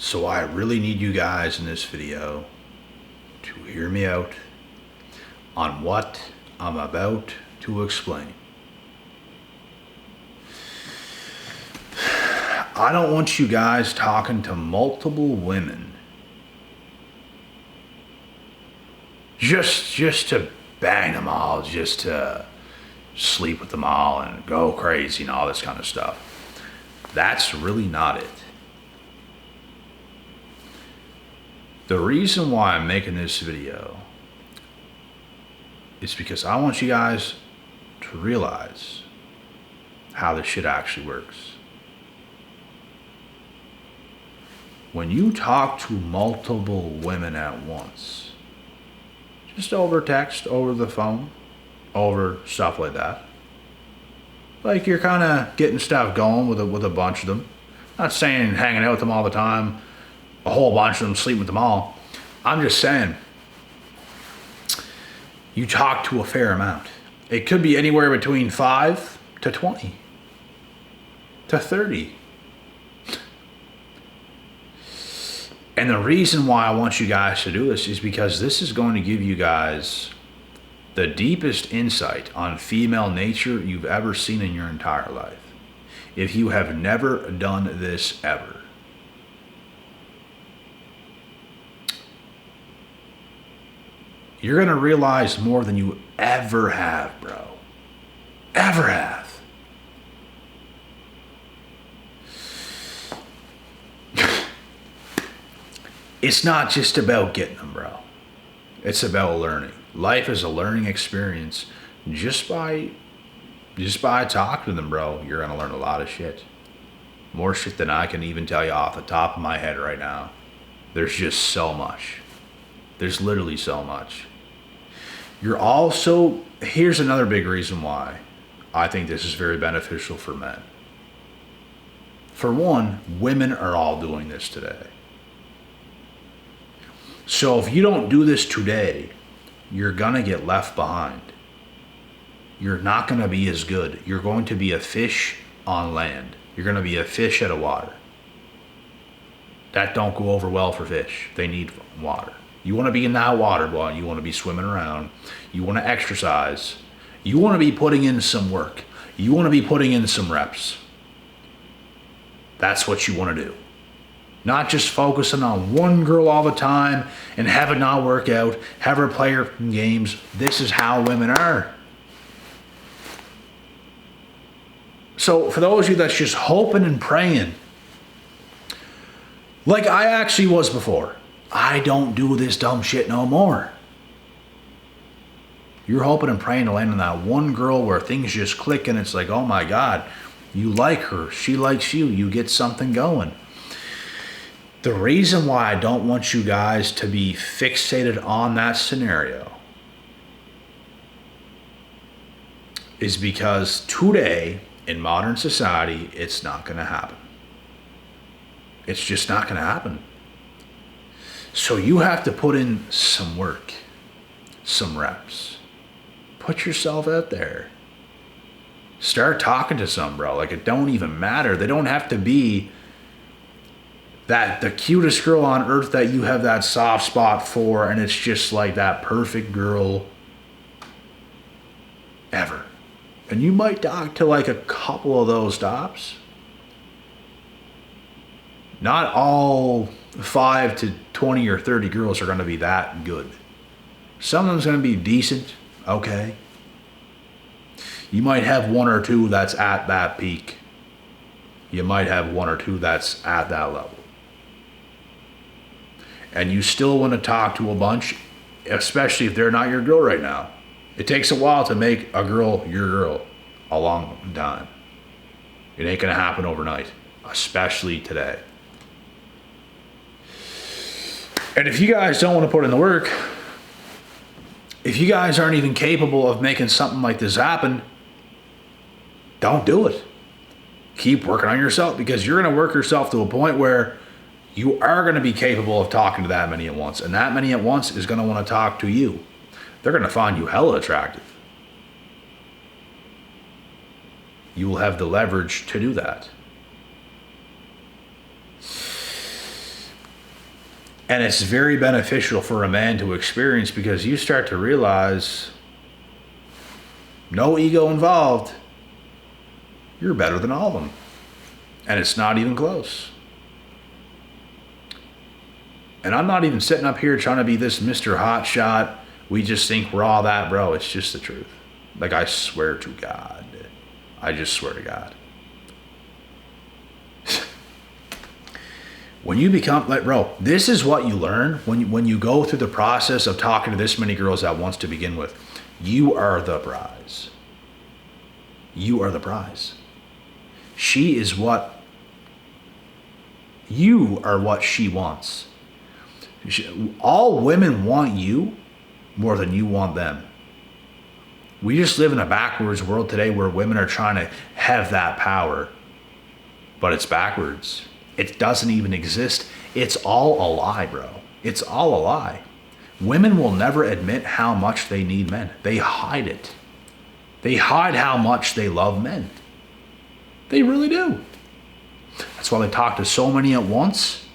So I really need you guys in this video to hear me out on what I'm about to explain. I don't want you guys talking to multiple women just to bang them all, just to sleep with them all and go crazy and all this kind of stuff. That's really not it. The reason why I'm making this video is because I want you guys to realize how this shit actually works. When you talk to multiple women at once, just over text, over the phone, over stuff like that, like you're kind of getting stuff going with a bunch of them. Not saying hanging out with them all the time, a whole bunch of them, sleeping with them all. I'm just saying, you talk to a fair amount. It could be anywhere between 5 to 20 to 30. And the reason why I want you guys to do this is because this is going to give you guys the deepest insight on female nature you've ever seen in your entire life. If you have never done this ever. You're going to realize more than you ever have, bro. Ever have. It's not just about getting them, bro. It's about learning. Life is a learning experience. Just by talking to them, bro, you're gonna learn a lot of shit. More shit than I can even tell you off the top of my head right now. There's just so much. There's literally so much. Here's another big reason why I think this is very beneficial for men. For one, women are all doing this today. So if you don't do this today, you're gonna get left behind. You're not gonna be as good. You're going to be a fish on land. You're gonna be a fish out of water. That don't go over well for fish. They need water. You wanna be in that water, boy. You wanna be swimming around. You wanna exercise. You wanna be putting in some work. You wanna be putting in some reps. That's what you wanna do. Not just focusing on one girl all the time and have it not work out, have her play her games. This is how women are. So for those of you that's just hoping and praying, like I actually was before, I don't do this dumb shit no more. You're hoping and praying to land on that one girl where things just click and it's like, oh my God, you like her, she likes you, you get something going. The reason why I don't want you guys to be fixated on that scenario is because today, in modern society, it's not going to happen. It's just not going to happen. So you have to put in some work, some reps. Put yourself out there. Start talking to some, bro. Like, it don't even matter. They don't have to be the cutest girl on earth that you have that soft spot for, and it's just like that perfect girl ever. And you might talk to like a couple of those tops. Not all 5 to 20 or 30 girls are going to be that good. Some of them's going to be decent, okay. You might have 1 or 2 that's at that peak. You might have 1 or 2 that's at that level. And you still want to talk to a bunch, especially if they're not your girl right now. It takes a while to make a girl your girl, a long time. It ain't gonna happen overnight, especially today. And if you guys don't want to put in the work, if you guys aren't even capable of making something like this happen, don't do it. Keep working on yourself, because you're gonna work yourself to a point where you are going to be capable of talking to that many at once. And that many at once is going to want to talk to you. They're going to find you hella attractive. You will have the leverage to do that. And it's very beneficial for a man to experience, because you start to realize, no ego involved, you're better than all of them. And it's not even close. And I'm not even sitting up here trying to be this Mr. Hotshot. We just think we're all that, bro. It's just the truth. Like, I swear to God. I just swear to God. When you become, like, bro, this is what you learn when you go through the process of talking to this many girls at once to begin with. You are the prize. You are the prize. She is what, you are what she wants. All women want you more than you want them. We just live in a backwards world today where women are trying to have that power, but it's backwards. It doesn't even exist. It's all a lie, bro. It's all a lie. Women will never admit how much they need men. They hide it. They hide how much they love men. They really do. That's why they talk to so many at once,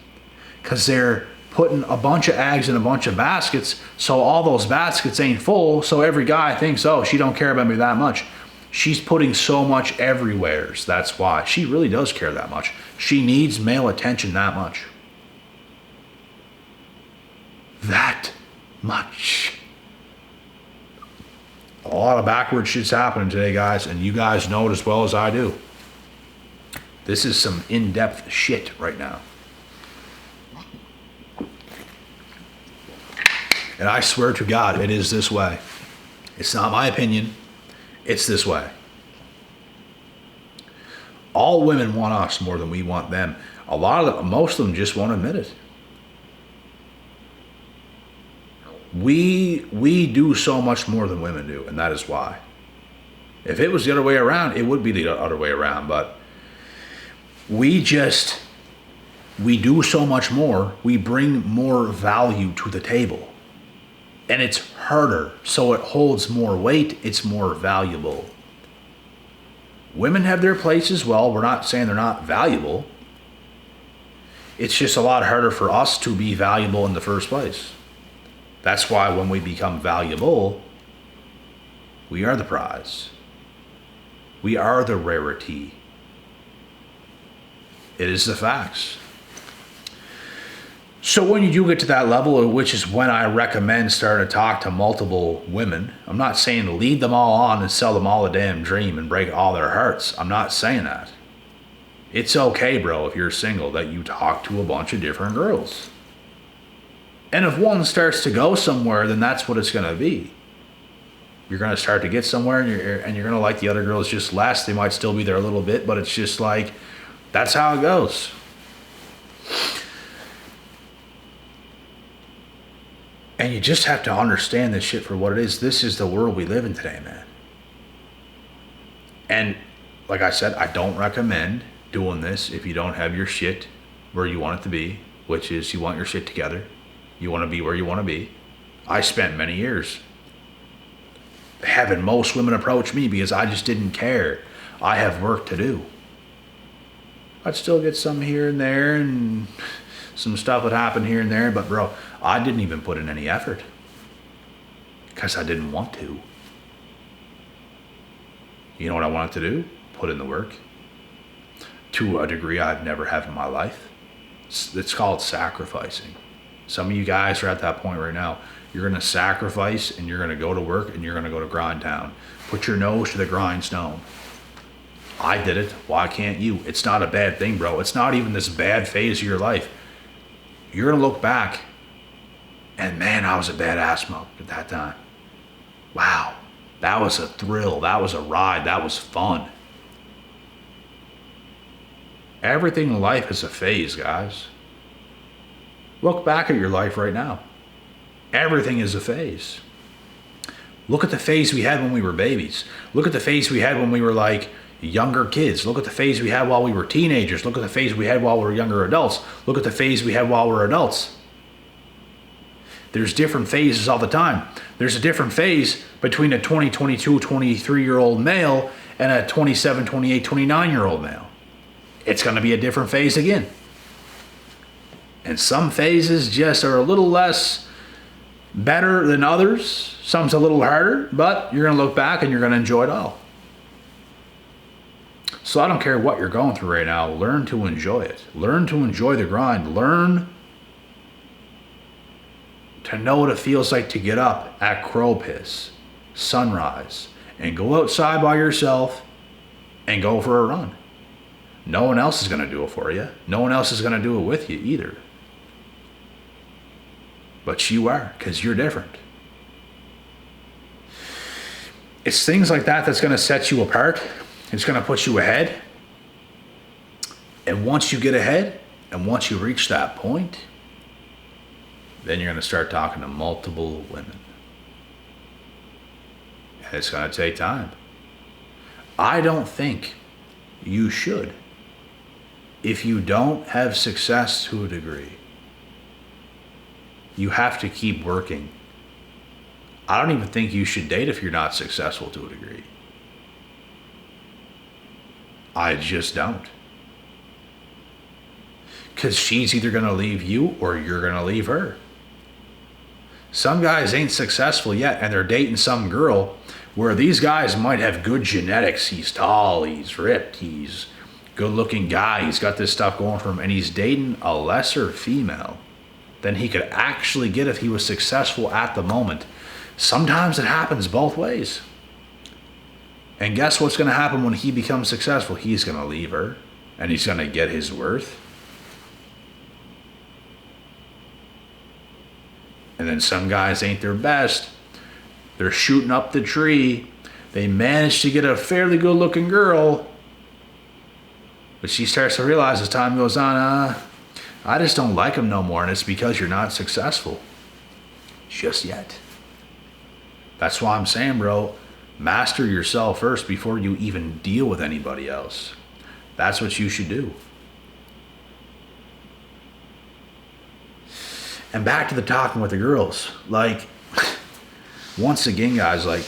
because they're putting a bunch of eggs in a bunch of baskets, so all those baskets ain't full, so every guy thinks, oh, she don't care about me that much. She's putting so much everywhere. So that's why. She really does care that much. She needs male attention that much. That much. A lot of backward shit's happening today, guys, and you guys know it as well as I do. This is some in-depth shit right now. And I swear to God, it is this way. It's not my opinion. It's this way. All women want us more than we want them. Most of them just won't admit it. We do so much more than women do, and that is why. If it was the other way around, it would be the other way around, but we do so much more. We bring more value to the table. And it's harder, so it holds more weight, it's more valuable. Women have their place as well. We're not saying they're not valuable. It's just a lot harder for us to be valuable in the first place. That's why when we become valuable, we are the prize. We are the rarity. It is the facts. So when you do get to that level, which is when I recommend starting to talk to multiple women, I'm not saying to lead them all on and sell them all a damn dream and break all their hearts. I'm not saying that. It's okay, bro, if you're single, that you talk to a bunch of different girls. And if one starts to go somewhere, then that's what it's going to be. You're going to start to get somewhere, and you're going to like the other girls just less. They might still be there a little bit, but it's just like, that's how it goes. And you just have to understand this shit for what it is. This is the world we live in today, man. And like I said, I don't recommend doing this if you don't have your shit where you want it to be, which is you want your shit together. You want to be where you want to be. I spent many years having most women approach me because I just didn't care. I have work to do. I'd still get some here and there, and some stuff would happen here and there, but bro, I didn't even put in any effort because I didn't want to. You know what I wanted to do? Put in the work. To a degree I've never had in my life. It's called sacrificing. Some of you guys are at that point right now. You're going to sacrifice, and you're going to go to work, and you're going to go to grind town. Put your nose to the grindstone. I did it. Why can't you? It's not a bad thing, bro. It's not even this bad phase of your life. You're going to look back, and man, I was a badass mug at that time. Wow. That was a thrill. That was a ride. That was fun. Everything in life is a phase, guys. Look back at your life right now. Everything is a phase. Look at the phase we had when we were babies. Look at the phase we had when we were like younger kids. Look at the phase we had while we were teenagers. Look at the phase we had while we were younger adults. Look at the phase we had while we were adults. There's different phases all the time. There's a different phase between a 20, 22, 23-year-old male and a 27, 28, 29-year-old male. It's going to be a different phase again. And some phases just are a little less better than others. Some's a little harder, but you're going to look back and you're going to enjoy it all. So I don't care what you're going through right now. Learn to enjoy it. Learn to enjoy the grind. Learn to know what it feels like to get up at crow piss, sunrise, and go outside by yourself and go for a run. No one else is going to do it for you. No one else is going to do it with you either. But you are, because you're different. It's things like that that's going to set you apart. It's going to put you ahead. And once you get ahead, and once you reach that point, then you're going to start talking to multiple women. And it's going to take time. I don't think you should. If you don't have success to a degree, you have to keep working. I don't even think you should date if you're not successful to a degree. I just don't. Because she's either going to leave you or you're going to leave her. Some guys ain't successful yet and they're dating some girl where these guys might have good genetics. He's tall, he's ripped, he's a good looking guy, he's got this stuff going for him, and he's dating a lesser female than he could actually get if he was successful at the moment. Sometimes it happens both ways. And guess what's going to happen when he becomes successful? He's going to leave her and he's going to get his worth. And then some guys ain't their best. They're shooting up the tree. They manage to get a fairly good looking girl. But she starts to realize as time goes on, I just don't like him no more. And it's because you're not successful. Just yet. That's why I'm saying, bro, master yourself first before you even deal with anybody else. That's what you should do. And back to the talking with the girls. Like, once again, guys, like,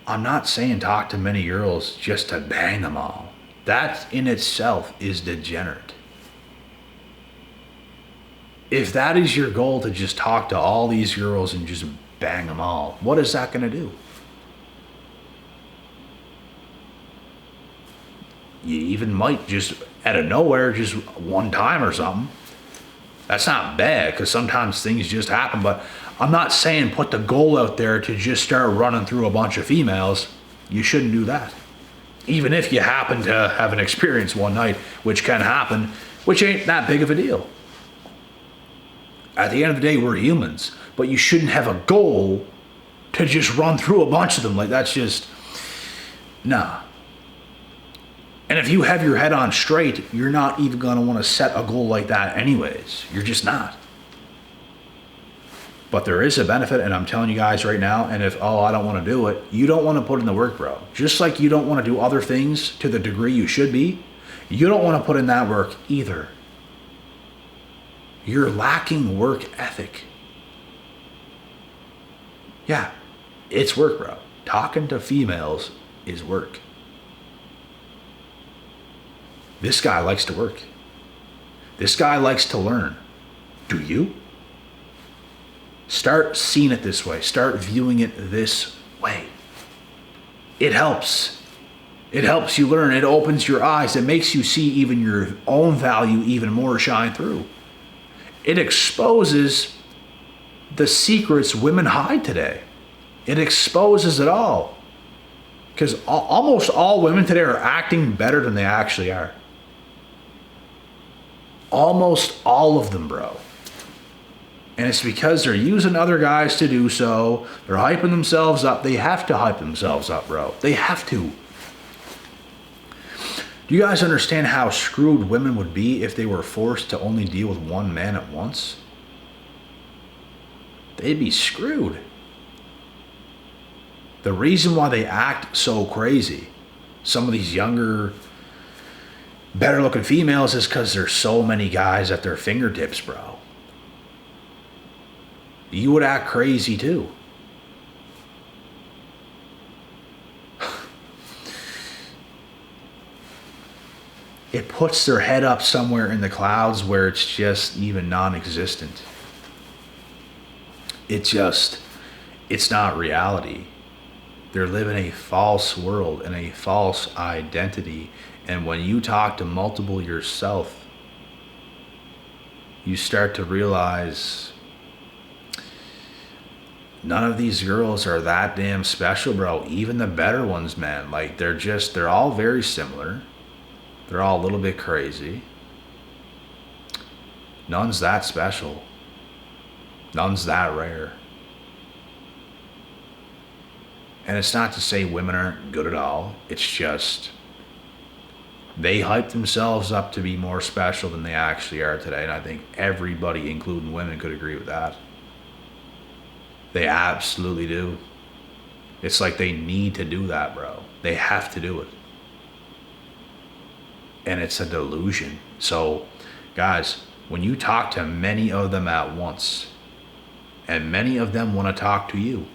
I'm not saying talk to many girls just to bang them all. That in itself is degenerate. If that is your goal, to just talk to all these girls and just bang them all, what is that going to do? You even might just, out of nowhere, just one time or something. That's not bad, because sometimes things just happen, but I'm not saying put the goal out there to just start running through a bunch of females. You shouldn't do that. Even if you happen to have an experience one night, which can happen, which ain't that big of a deal. At the end of the day, we're humans, but you shouldn't have a goal to just run through a bunch of them. Like, that's just, nah. And if you have your head on straight, you're not even going to want to set a goal like that anyways. You're just not. But there is a benefit, and I'm telling you guys right now, and if, I don't want to do it, you don't want to put in the work, bro. Just like you don't want to do other things to the degree you should be, you don't want to put in that work either. You're lacking work ethic. Yeah, it's work, bro. Talking to females is work. This guy likes to work. This guy likes to learn. Do you? Start seeing it this way. Start viewing it this way. It helps. It helps you learn. It opens your eyes. It makes you see even your own value even more shine through. It exposes the secrets women hide today. It exposes it all. Because almost all women today are acting better than they actually are. Almost all of them, bro. And it's because they're using other guys to do so. They're hyping themselves up. They have to hype themselves up, bro. They have to. Do you guys understand how screwed women would be if they were forced to only deal with one man at once? They'd be screwed. The reason why they act so crazy, some of these younger, better looking females, is because there's so many guys at their fingertips, bro. You would act crazy too. it puts their head up somewhere in the clouds where it's just even non-existent. It's not reality. They're living a false world and a false identity. And when you talk to multiple yourself, you start to realize none of these girls are that damn special, bro. Even the better ones, man. Like, they're all very similar. They're all a little bit crazy. None's that special. None's that rare. And it's not to say women aren't good at all. It's just they hype themselves up to be more special than they actually are today. And I think everybody, including women, could agree with that. They absolutely do. It's like they need to do that, bro. They have to do it. And it's a delusion. So, guys, when you talk to many of them at once, and many of them want to talk to you,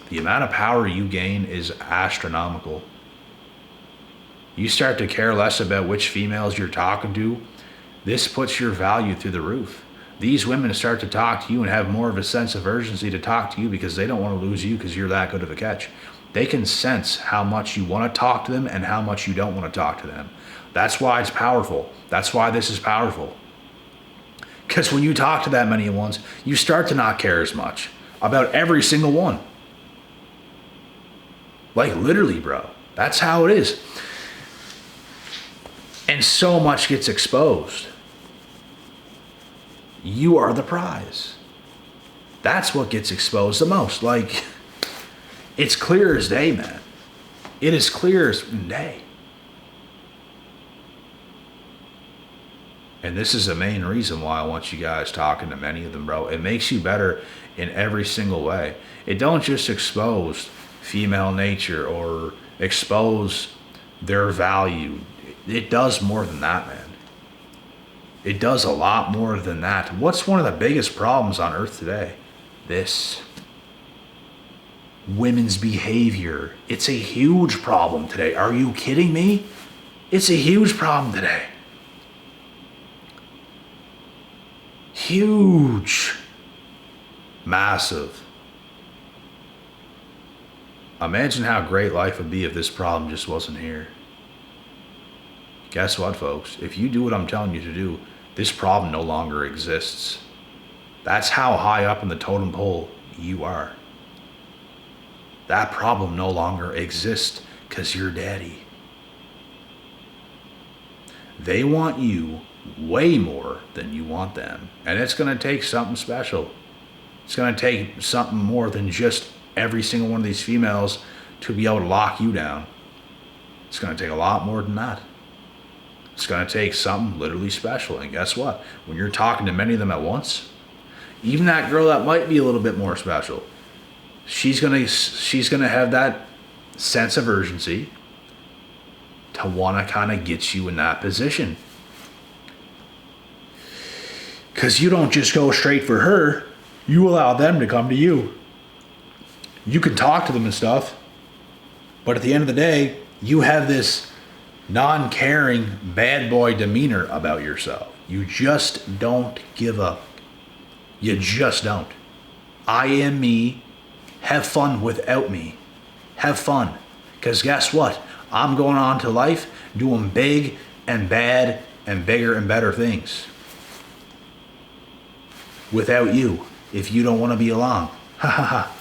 the amount of power you gain is astronomical. You start to care less about which females you're talking to. This puts your value through the roof. These women start to talk to you and have more of a sense of urgency to talk to you because they don't want to lose you because you're that good of a catch. They can sense how much you want to talk to them and how much you don't want to talk to them. That's why it's powerful. That's why this is powerful. Because when you talk to that many at once, you start to not care as much about every single one. Like, literally, bro. That's how it is. And so much gets exposed. You are the prize. That's what gets exposed the most. Like, it's clear as day, man. It is clear as day. And this is the main reason why I want you guys talking to many of them, bro. It makes you better in every single way. It don't just expose female nature or expose their value. It does more than that, man. It does a lot more than that. What's one of the biggest problems on earth today? This. Women's behavior. It's a huge problem today. Are you kidding me? It's a huge problem today. Huge. Massive. Imagine how great life would be if this problem just wasn't here. Guess what, folks? If you do what I'm telling you to do, this problem no longer exists. That's how high up in the totem pole you are. That problem no longer exists because you're daddy. They want you way more than you want them. And it's going to take something special. It's going to take something more than just every single one of these females to be able to lock you down. It's going to take a lot more than that. It's going to take something literally special. And guess what? When you're talking to many of them at once, even that girl that might be a little bit more special, she's going to have that sense of urgency to want to kind of get you in that position. Because you don't just go straight for her. You allow them to come to you. You can talk to them and stuff, but at the end of the day, you have this non-caring bad boy demeanor about yourself. You just don't give up. You just don't. I am me. Have fun without me. Have fun. Because guess what? I'm going on to life doing big and bad and bigger and better things. Without you, if you don't want to be along. Ha ha ha.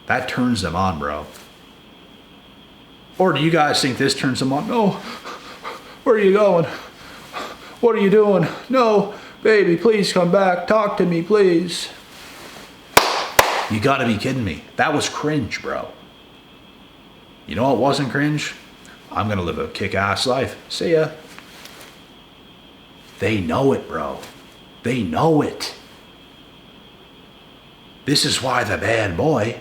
That turns them on, bro. Or do you guys think this turns them on? No. Where are you going? What are you doing? No. Baby, please come back. Talk to me, please. You gotta be kidding me. That was cringe, bro. You know what wasn't cringe? I'm gonna live a kick-ass life. See ya. They know it, bro. They know it. This is why the bad boy.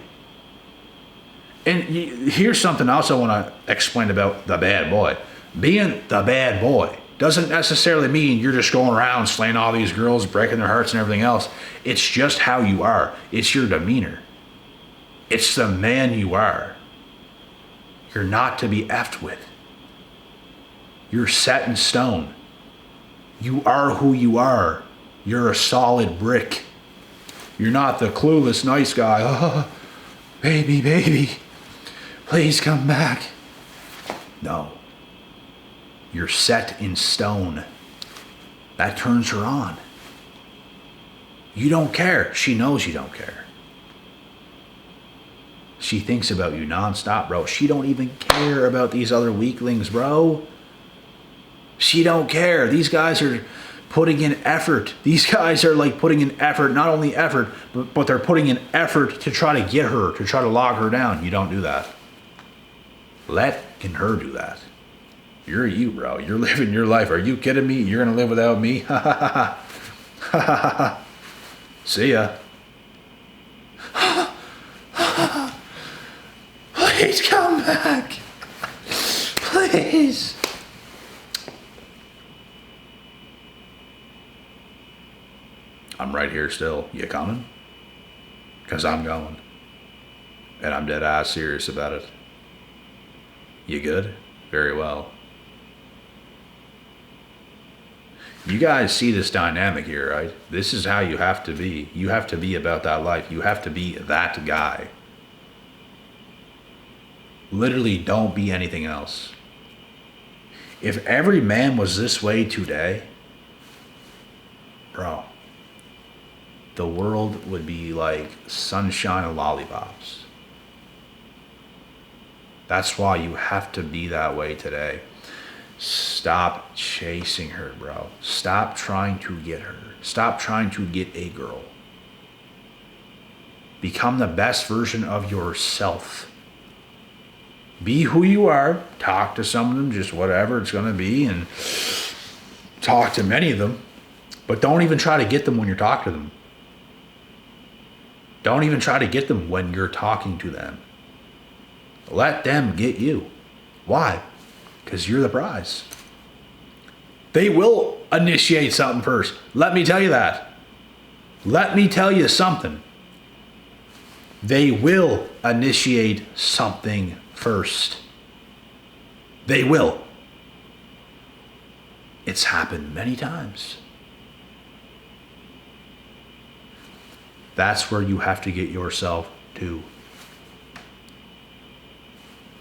And here's something else I want to explain about the bad boy. Being the bad boy doesn't necessarily mean you're just going around slaying all these girls, breaking their hearts and everything else. It's just how you are. It's your demeanor. It's the man you are. You're not to be effed with. You're set in stone. You are who you are. You're a solid brick. You're not the clueless nice guy. Oh, baby, please come back. No. You're set in stone. That turns her on. You don't care. She knows you don't care. She thinks about you nonstop, bro. She don't even care about these other weaklings, bro. She don't care. These guys are putting in effort. These guys are like putting in effort, not only effort, but they're putting in effort to try to get her, to try to log her down. You don't do that. Let her do that. You're you, bro. You're living your life. Are you kidding me? You're going to live without me? Ha ha ha ha ha ha. See ya. Please come back. Please. I'm right here still. You coming? Because I'm going. And I'm dead ass serious about it. You good? Very well. You guys see this dynamic here, right? This is how you have to be. You have to be about that life. You have to be that guy. Literally, don't be anything else. If every man was this way today, bro, the world would be like sunshine and lollipops. That's why you have to be that way today. Stop chasing her, bro. Stop trying to get her. Stop trying to get a girl. Become the best version of yourself. Be who you are. Talk to some of them, just whatever it's going to be, and talk to many of them. But don't even try to get them when you're talking to them. Don't even try to get them when you're talking to them. Let them get you. Why? Because you're the prize. They will initiate something first. Let me tell you that. Let me tell you something. They will initiate something first. They will. It's happened many times. That's where you have to get yourself to.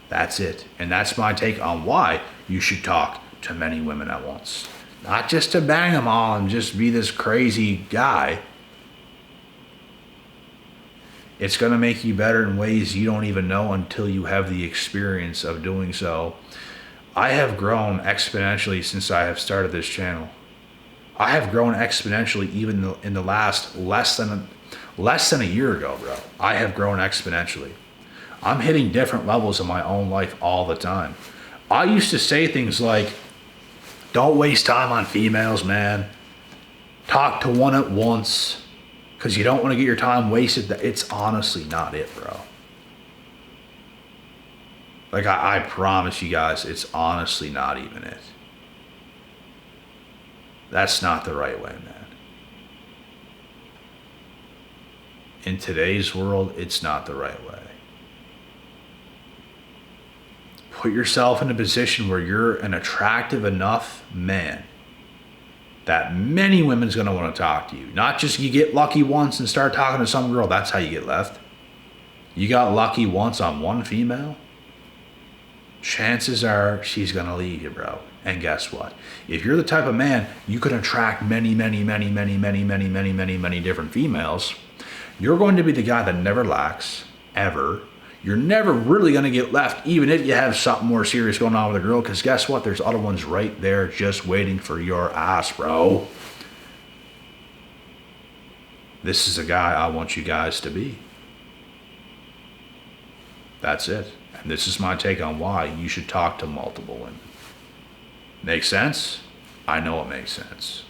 That's it. And that's my take on why you should talk to many women at once. Not just to bang them all and just be this crazy guy. It's going to make you better in ways you don't even know until you have the experience of doing so. I have grown exponentially since I have started this channel. I have grown exponentially even in the last less than a year ago, bro. I have grown exponentially. I'm hitting different levels in my own life all the time. I used to say things like, don't waste time on females, man. Talk to one at once, because you don't want to get your time wasted. It's honestly not it, bro. Like, I promise you guys, it's honestly not even it. That's not the right way, man. In today's world, it's not the right way. Put yourself in a position where you're an attractive enough man that many women's going to want to talk to you. Not just you get lucky once and start talking to some girl. That's how you get left. You got lucky once on one female, chances are she's going to leave you, bro. And guess what? If you're the type of man you can attract many different females, you're going to be the guy that never lacks, ever. You're never really going to get left, even if you have something more serious going on with a girl, because guess what? There's other ones right there just waiting for your ass, bro. This is a guy I want you guys to be. That's it. And this is my take on why you should talk to multiple women. Make sense? I know it makes sense.